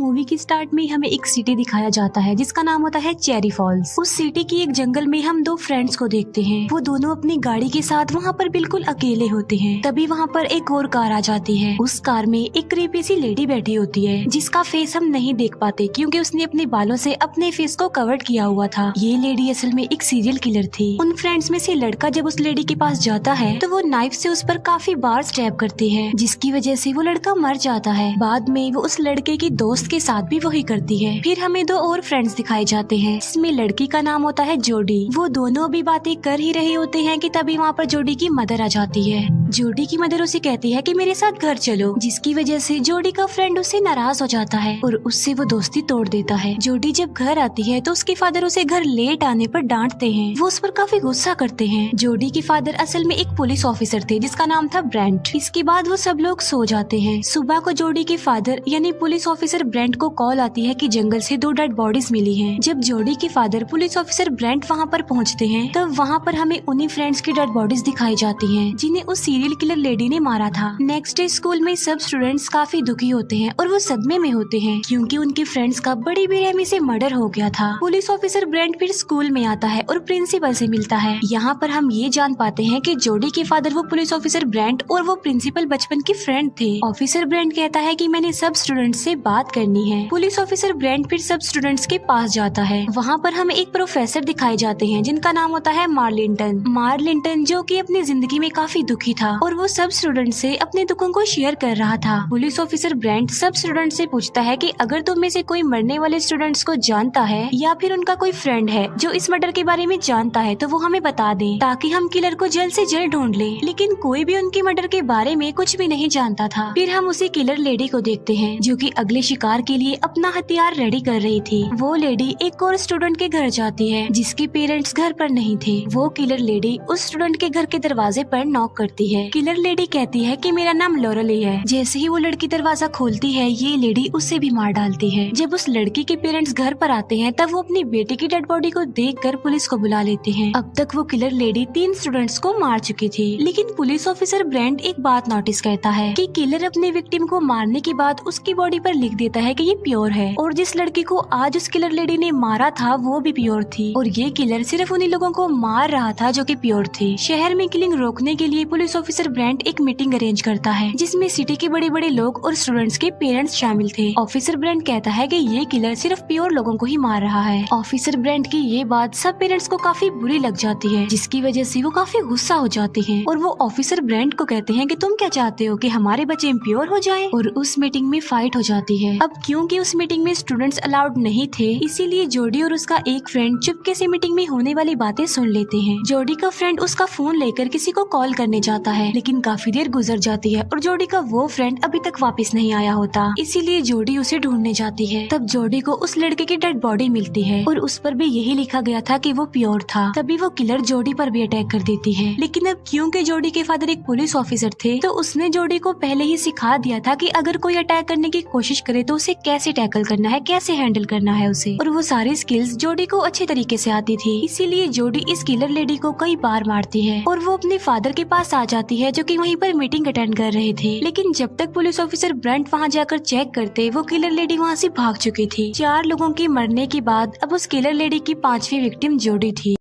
Movie की start में हमें एक सिटी दिखाया जाता है जिसका नाम होता है चेरी फॉल्स। उस सिटी की एक जंगल में हम दो फ्रेंड्स को देखते हैं। वो दोनों अपनी गाड़ी के साथ वहाँ पर बिल्कुल अकेले होते हैं। तभी वहाँ पर एक और कार आ जाती है। उस कार में एक क्रीपी सी लेडी बैठी होती है जिसका फेस हम नहीं देख पाते क्योंकि उसने अपने बालों से अपने फेस को कवर किया हुआ था। ये लेडी असल में एक सीरियल किलर थी। उन फ्रेंड्स में से लड़का जब उस लेडी के पास जाता है तो वो नाइफ से उस पर काफी बार स्टैब करती है जिसकी वजह से वो लड़का मर जाता है। बाद में वो उस लड़के की दोस्त के साथ भी वही करती है। फिर हमें दो और फ्रेंड्स दिखाए जाते हैं जिसमें लड़की का नाम होता है जोडी। वो दोनों भी बातें कर ही रहे होते हैं कि तभी वहाँ पर जोडी की मदर आ जाती है। जोडी की मदर उसे कहती है कि मेरे साथ घर चलो, जिसकी वजह से जोडी का फ्रेंड उससे नाराज हो जाता है और उससे वो दोस्ती तोड़ देता है। जोडी जब घर आती है तो उसके फादर उसे घर लेट आने पर डांटते हैं। वो उस पर काफी गुस्सा करते हैं। जोडी के फादर असल में एक पुलिस ऑफिसर थे जिसका नाम था ब्रेंट। इसके बाद वो सब लोग सो जाते हैं। सुबह को जोडी के फादर यानी पुलिस ऑफिसर ब्रेंट को कॉल आती है कि जंगल से दो डेड बॉडीज मिली हैं। जब जोडी के फादर पुलिस ऑफिसर ब्रेंट वहाँ पर पहुँचते हैं तब वहाँ पर हमें उन्हीं फ्रेंड्स की डेड बॉडीज दिखाई जाती हैं जिन्हें उस सीरियल किलर लेडी ने मारा था। नेक्स्ट डे स्कूल में सब स्टूडेंट्स काफी दुखी होते हैं और वो सदमे में होते हैं क्योंकि उनके फ्रेंड्स का बड़ी बेरहमी से मर्डर हो गया था। पुलिस ऑफिसर ब्रेंट फिर स्कूल में आता है और प्रिंसिपल से मिलता है। यहाँ पर हम ये जान पाते हैं कि जोडी के फादर वो पुलिस ऑफिसर ब्रेंट और वो प्रिंसिपल बचपन के फ्रेंड थे। ऑफिसर ब्रेंट कहता है कि मैंने सब स्टूडेंट्स से बात करनी है। पुलिस ऑफिसर ब्रेंट फिर सब स्टूडेंट्स के पास जाता है। वहाँ पर हमें एक प्रोफेसर दिखाए जाते हैं जिनका नाम होता है मार्लिंटन। मार्लिंटन जो कि अपनी जिंदगी में काफी दुखी था और वो सब स्टूडेंट से अपने दुखों को शेयर कर रहा था। पुलिस ऑफिसर ब्रेंट सब स्टूडेंट से पूछता है कि अगर तुम में से कोई मरने वाले स्टूडेंट्स को जानता है या फिर उनका कोई फ्रेंड है जो इस मर्डर के बारे में जानता है तो वो हमें बता दे ताकि हम किलर को जल्द से जल्द ढूंढ ले। लेकिन कोई भी उनके मर्डर के बारे में कुछ भी नहीं जानता था। फिर हम उसी किलर लेडी को देखते हैं जो कि अगले शिकार के लिए अपना हथियार रेडी कर रही थी। वो लेडी एक और स्टूडेंट के घर जाती है जिसके पेरेंट्स घर पर नहीं थे। वो किलर लेडी उस स्टूडेंट के घर के दरवाजे पर नॉक करती है। किलर लेडी कहती है कि मेरा नाम लॉरेली है। जैसे ही वो लड़की दरवाजा खोलती है ये लेडी उससे भी मार डालती है। जब उस लड़की के पेरेंट्स घर पर आते हैं तब वो अपनी बेटी की डेड बॉडी को देखकर पुलिस को बुला लेते हैं। अब तक वो किलर लेडी 3 स्टूडेंट्स को मार चुकी थी। लेकिन पुलिस ऑफिसर ब्रेंट एक बात नोटिस करता है कि किलर अपने विक्टिम को मारने के बाद उसकी बॉडी पर लिख देता है कि ये प्योर है और जिस लड़की को आज उस किलर लेडी ने मारा था वो भी प्योर थी और ये किलर सिर्फ उन्हीं लोगों को मार रहा था जो कि प्योर थे। शहर में किलिंग रोकने के लिए पुलिस ऑफिसर ब्रेंट एक मीटिंग अरेंज करता है जिसमें सिटी के बड़े बड़े लोग और स्टूडेंट्स के पेरेंट्स शामिल थे। ऑफिसर ब्रेंट कहता है कि ये किलर सिर्फ प्योर लोगों को ही मार रहा है। ऑफिसर ब्रेंट की ये बात सब पेरेंट्स को काफी बुरी लग जाती है जिसकी वजह से वो काफी गुस्सा हो जाते हैं और वो ऑफिसर ब्रेंट को कहते हैं कि तुम क्या चाहते हो कि हमारे बच्चे इम्प्योर हो जाएं? और उस मीटिंग में फाइट हो जाती है। अब क्योंकि उस मीटिंग में स्टूडेंट्स अलाउड नहीं थे इसीलिए जोडी और उसका एक फ्रेंड चुपके से मीटिंग में होने वाली बातें सुन लेते हैं। जोडी का फ्रेंड उसका फोन लेकर किसी को कॉल करने जाता है लेकिन काफी देर गुजर जाती है और जोडी का वो फ्रेंड अभी तक वापस नहीं आया होता। इसीलिए जोडी उसे ढूंढने जाती है। तब जोडी को उस लड़के की डेड बॉडी मिलती है और उस पर भी यही लिखा गया था कि वो प्योर था। तभी वो किलर जोडी पर भी अटैक कर देती है। लेकिन अब क्योंकि जोडी के फादर एक पुलिस ऑफिसर थे तो उसने जोडी को पहले ही सिखा दिया था कि अगर कोई अटैक करने की कोशिश करे तो उसे कैसे टैकल करना है, कैसे हैंडल करना है उसे, और वो सारी स्किल्स जोडी को अच्छे तरीके से आती थी। इसीलिए जोडी इस किलर लेडी को कई बार मारती है और वो अपने फादर के पास आ जाती है जो कि वहीं पर मीटिंग अटेंड कर रहे थे। लेकिन जब तक पुलिस ऑफिसर ब्रेंट वहाँ जाकर चेक करते वो किलर लेडी वहाँ से भाग चुकी थी। 4 लोगों के मरने के बाद अब उस किलर लेडी की 5वीं विक्टिम जोडी थी।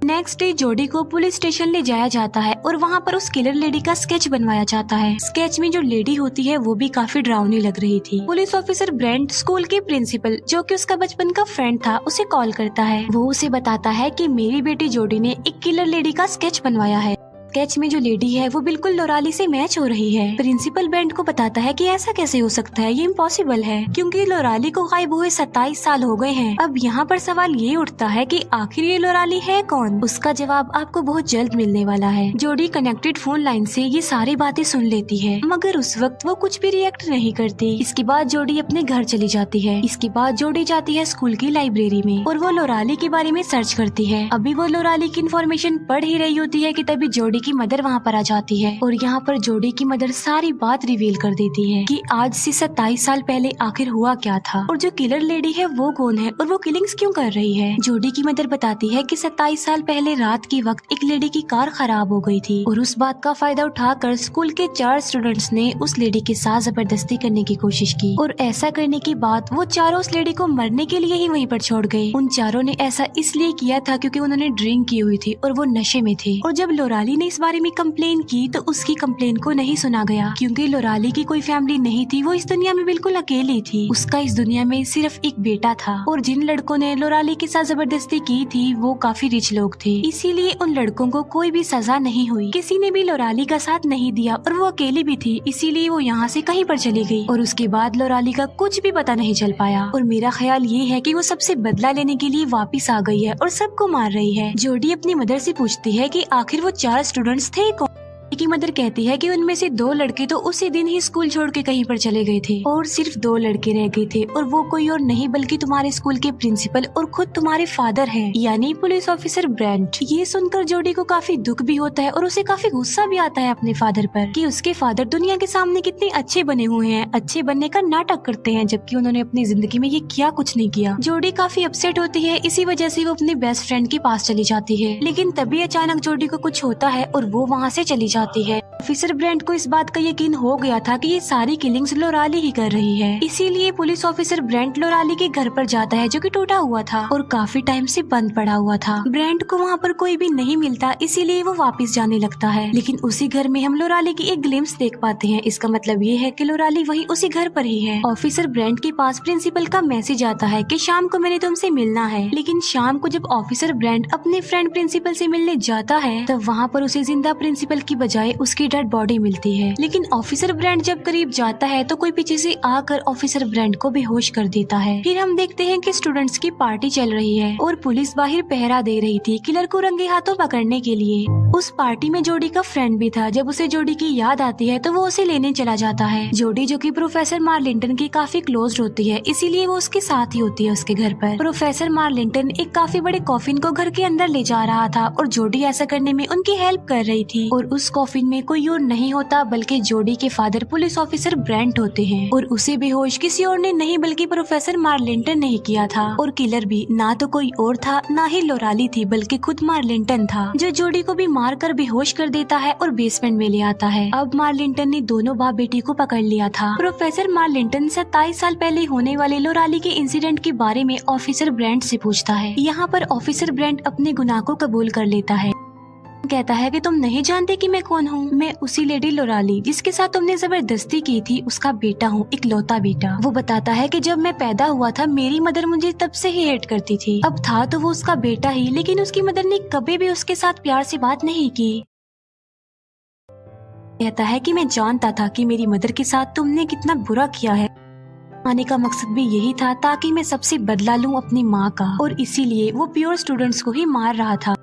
नेक्स्ट डे जोडी को पुलिस स्टेशन ले जाया जाता है और वहाँ पर उस किलर लेडी का स्केच बनवाया जाता है। स्केच में जो लेडी होती है वो भी काफी डरावनी लग रही थी। पुलिस ऑफिसर ब्रेंट स्कूल के प्रिंसिपल जो कि उसका बचपन का फ्रेंड था उसे कॉल करता है। वो उसे बताता है कि मेरी बेटी जोडी ने एक किलर लेडी का स्केच बनवाया है। स्केच में जो लेडी है वो बिल्कुल लोराली से मैच हो रही है। प्रिंसिपल ब्रेंट को बताता है कि ऐसा कैसे हो सकता है, ये इम्पॉसिबल है क्योंकि लोराली को गायब हुए 27 साल हो गए हैं। अब यहाँ पर सवाल ये उठता है कि आखिर ये लोराली है कौन? उसका जवाब आपको बहुत जल्द मिलने वाला है। जोडी कनेक्टेड फोन लाइन से ये सारी बातें सुन लेती है मगर उस वक्त वो कुछ भी रिएक्ट नहीं करती। इसके बाद जोडी अपने घर चली जाती है। इसके बाद जोडी जाती है स्कूल की लाइब्रेरी में और वो लोराली के बारे में सर्च करती है। अभी वो लोराली की इन्फॉर्मेशन पढ़ ही रही होती है कि तभी जोडी की मदर वहाँ पर आ जाती है और यहाँ पर जोडी की मदर सारी बात रिवील कर देती है कि आज से 27 साल पहले आखिर हुआ क्या था और जो किलर लेडी है वो कौन है और वो किलिंग्स क्यों कर रही है। जोडी की मदर बताती है कि 27 साल पहले रात के वक्त एक लेडी की कार खराब हो गई थी और उस बात का फायदा उठाकर स्कूल के 4 स्टूडेंट्स ने उस लेडी के साथ जबरदस्ती करने की कोशिश की और ऐसा करने के बाद वो चारों उस लेडी को मरने के लिए ही वहीं पर छोड़ गए। उन चारों ने ऐसा इसलिए किया था क्योंकि उन्होंने ड्रिंक की हुई थी और वो नशे में थे। और जब लोराली ने इस बारे में कंप्लेन की तो उसकी कंप्लेन को नहीं सुना गया क्योंकि लोराली की कोई फैमिली नहीं थी, वो इस दुनिया में बिल्कुल अकेली थी। उसका इस दुनिया में सिर्फ एक बेटा था और जिन लड़कों ने लोराली के साथ जबरदस्ती की थी वो काफी रिच लोग थे, इसीलिए उन लड़कों को कोई भी सजा नहीं हुई। किसी ने भी लोराली का साथ नहीं दिया और वो अकेली भी थी, इसीलिए वो यहाँ से कहीं पर चली गई और उसके बाद लोराली का कुछ भी पता नहीं चल पाया। और मेरा ख्याल ये है कि वो सबसे बदला लेने के लिए वापस आ गई है और सबको मार रही है। जोडी अपनी मदर से पूछती है कि आखिर वो 4 स्टूडेंट्स थे कौन। की मदर कहती है कि उनमें से 2 लड़के तो उसी दिन ही स्कूल छोड़ के कहीं पर चले गए थे और सिर्फ 2 लड़के रह गए थे और वो कोई और नहीं बल्कि तुम्हारे स्कूल के प्रिंसिपल और खुद तुम्हारे फादर हैं, यानी पुलिस ऑफिसर ब्रेंट। ये सुनकर जोडी को काफी दुख भी होता है और उसे काफी गुस्सा भी आता है अपने फादर पर कि उसके फादर दुनिया के सामने कितने अच्छे बने हुए हैं, अच्छे बनने का नाटक करते हैं, जबकि उन्होंने अपनी जिंदगी में ये क्या कुछ नहीं किया। जोडी काफी अपसेट होती है, इसी वजह से वो अपने बेस्ट फ्रेंड के पास चली जाती है। लेकिन तभी अचानक जोडी को कुछ होता है और वो वहाँ से चली जाती है। ऑफिसर ब्रेंट को इस बात का यकीन हो गया था कि ये सारी किलिंग्स लोराली ही कर रही है, इसीलिए पुलिस ऑफिसर ब्रेंट लोराली के घर पर जाता है जो कि टूटा हुआ था और काफी टाइम से बंद पड़ा हुआ था। ब्रेंट को वहाँ पर कोई भी नहीं मिलता, इसीलिए वो वापस जाने लगता है। लेकिन उसी घर में हम लोराली की एक ग्लिम्स देख पाते हैं। इसका मतलब ये है कि लोराली वही उसी घर पर ही है। ऑफिसर ब्रेंट के पास प्रिंसिपल का मैसेज आता है कि शाम को मैंने तुमसे मिलना है। लेकिन शाम को जब ऑफिसर ब्रेंट अपने फ्रेंड प्रिंसिपल से मिलने जाता है तब वहाँ पर उसे जिंदा प्रिंसिपल की बजाय उसकी डेड बॉडी मिलती है। लेकिन ऑफिसर ब्रेंट जब करीब जाता है तो कोई पीछे से आकर ऑफिसर ब्रेंट को बेहोश कर देता है। फिर हम देखते हैं कि स्टूडेंट्स की पार्टी चल रही है और पुलिस बाहर पहरा दे रही थी किलर को रंगे हाथों पकड़ने के लिए। उस पार्टी में जोडी का फ्रेंड भी था। जब उसे जोडी की याद आती है तो वो उसे लेने चला जाता है। जोडी जो कि प्रोफेसर मार्लिंटन की काफी क्लोज होती है, इसीलिए वो उसके साथ ही होती है उसके घर पर। प्रोफेसर मार्लिंटन एक काफी बड़े कॉफिन को घर के अंदर ले जा रहा था और जोडी ऐसा करने में उनकी हेल्प कर रही थी और उस कॉफिन में कोई और नहीं होता बल्कि जोडी के फादर पुलिस ऑफिसर ब्रेंट होते हैं और उसे बेहोश किसी और ने नहीं बल्कि प्रोफेसर मार्लिंटन ने ही किया था। और किलर भी ना तो कोई और था ना ही लोराली थी बल्कि खुद मार्लिंटन था, जो जोडी को भी मार कर बेहोश कर देता है और बेसमेंट में ले आता है। अब मार्लिंटन ने दोनों बाप बेटी को पकड़ लिया था। प्रोफेसर मार्लिंटन 27 साल पहले होने वाले लोराली के इंसिडेंट के बारे में ऑफिसर ब्रेंट से पूछता है। यहाँ पर ऑफिसर ब्रेंट अपने गुनाह को कबूल कर लेता है, कहता है कि तुम नहीं जानते कि मैं कौन हूँ। मैं उसी लेडी लोराली जिसके साथ तुमने जबरदस्ती की थी उसका बेटा हूँ, इकलौता बेटा। वो बताता है कि जब मैं पैदा हुआ था मेरी मदर मुझे तब से ही हेट करती थी। अब था तो वो उसका बेटा ही, लेकिन उसकी मदर ने कभी भी उसके साथ प्यार से बात नहीं की। कहता है कि मैं जानता था कि मेरी मदर के साथ तुमने कितना बुरा किया है। आने का मकसद भी यही था ताकि मैं सबसे बदला लूं अपनी माँ का, और इसीलिए वो प्योर स्टूडेंट्स को ही मार रहा था।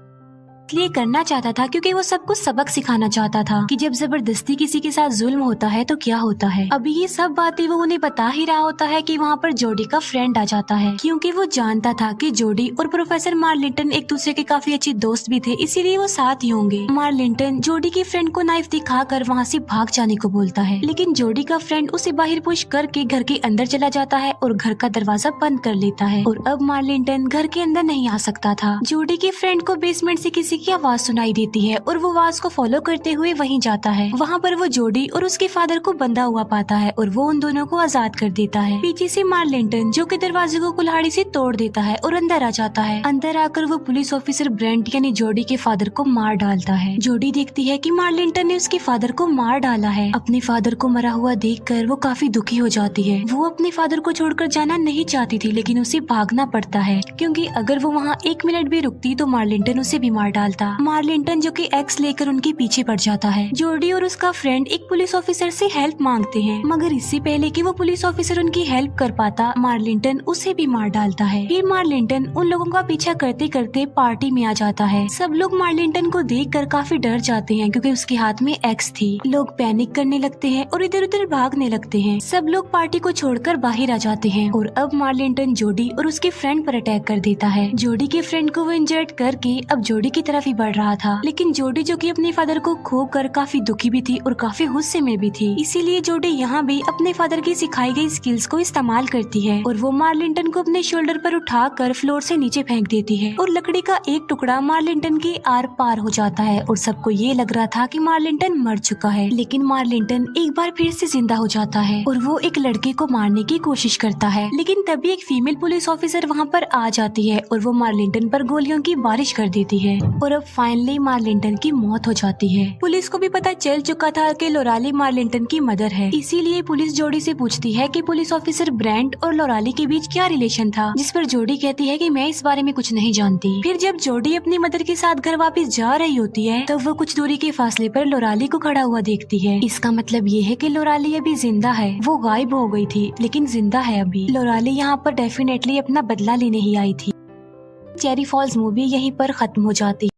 इसलिए करना चाहता था क्योंकि वो सबको सबक सिखाना चाहता था कि जब जबरदस्ती किसी के साथ जुल्म होता है तो क्या होता है। अभी ये सब बातें वो उन्हें बता ही रहा होता है कि वहाँ पर जोडी का फ्रेंड आ जाता है, क्योंकि वो जानता था कि जोडी और प्रोफेसर मार्लिंटन एक दूसरे के काफी अच्छे दोस्त भी थे, इसीलिए वो साथ ही होंगे। मार्लिंटन जोडी के फ्रेंड को नाइफ दिखाकर वहाँ से भाग जाने को बोलता है, लेकिन जोडी का फ्रेंड उसे बाहर पुश करके घर के अंदर चला जाता है और घर का दरवाजा बंद कर लेता है। और अब मार्लिंटन घर के अंदर नहीं आ सकता था। जोडी के फ्रेंड को बेसमेंट से किसी की आवाज सुनाई देती है और वो आवाज को फॉलो करते हुए वहीं जाता है। वहाँ पर वो जोडी और उसके फादर को बंधा हुआ पाता है और वो उन दोनों को आजाद कर देता है। पीछे से मार्लिंटन जो कि दरवाजे को कुल्हाड़ी से तोड़ देता है और अंदर आ जाता है। अंदर आकर वो पुलिस ऑफिसर ब्रेंट यानी जोडी के फादर को मार डालता है। जोडी देखती है कि मार्लिंटन ने उसके फादर को मार डाला है। अपने फादर को मरा हुआ देखकर वो काफी दुखी हो जाती है। वो अपने फादर को छोड़कर जाना नहीं चाहती थी, लेकिन उसे भागना पड़ता है क्योंकि अगर वो वहाँ 1 मिनट भी रुकती तो मार्लिंटन उसे भी मार डालता। मार्लिंटन जो कि एक्स लेकर उनके पीछे पड़ जाता है। जोडी और उसका फ्रेंड एक पुलिस ऑफिसर से हेल्प मांगते हैं, मगर इससे पहले कि वो पुलिस ऑफिसर उनकी हेल्प कर पाता मार्लिंटन उसे भी मार डालता है। फिर मार्लिंटन उन लोगों का पीछा करते करते पार्टी में आ जाता है। सब लोग मार्लिंटन को देखकर काफी डर जाते हैं क्योंकि उसके हाथ में एक्स थी। लोग पैनिक करने लगते हैं और इधर उधर भागने लगते हैं। सब लोग पार्टी को छोड़कर बाहर आ जाते हैं और अब मार्लिंटन जोडी और उसके फ्रेंड पर अटैक कर देता है। जोडी के फ्रेंड को वो इंजर्ड करके अब जोडी की तरफ ही बढ़ रहा था। लेकिन जोडी जो कि अपने फादर को खोकर काफी दुखी भी थी और काफी गुस्से में भी थी, इसीलिए जोडी यहाँ भी अपने फादर की सिखाई गई स्किल्स को इस्तेमाल करती है और वो मार्लिंटन को अपने शोल्डर पर उठाकर फ्लोर से नीचे फेंक देती है और लकड़ी का एक टुकड़ा मार्लिंटन के आर पार हो जाता है और सबको ये लग रहा था कि मार्लिंटन मर चुका है। लेकिन मार्लिंटन एक बार फिर से जिंदा हो जाता है और वो एक लड़के को मारने की कोशिश करता है। लेकिन तभी एक फीमेल पुलिस ऑफिसर वहाँ पर आ जाती है और वो मार्लिंटन पर गोलियों की बारिश कर देती है और अब फाइनली मार्लिंटन की मौत हो जाती है। पुलिस को भी पता चल चुका था कि लोराली मार्लिंटन की मदर है, इसीलिए पुलिस जोडी से पूछती है कि पुलिस ऑफिसर ब्रेंट और लोराली के बीच क्या रिलेशन था, जिस पर जोडी कहती है कि मैं इस बारे में कुछ नहीं जानती। फिर जब जोडी अपनी मदर के साथ घर वापस जा रही होती है तब वो कुछ दूरी के फासले पर लोराली को खड़ा हुआ देखती है। इसका मतलब ये है कि लोराली अभी जिंदा है, वो गायब हो गई थी लेकिन जिंदा है अभी। लोराली यहाँ पर डेफिनेटली अपना बदला लेने ही आई थी। चेरी फॉल्स मूवी यहीं पर खत्म हो जाती है।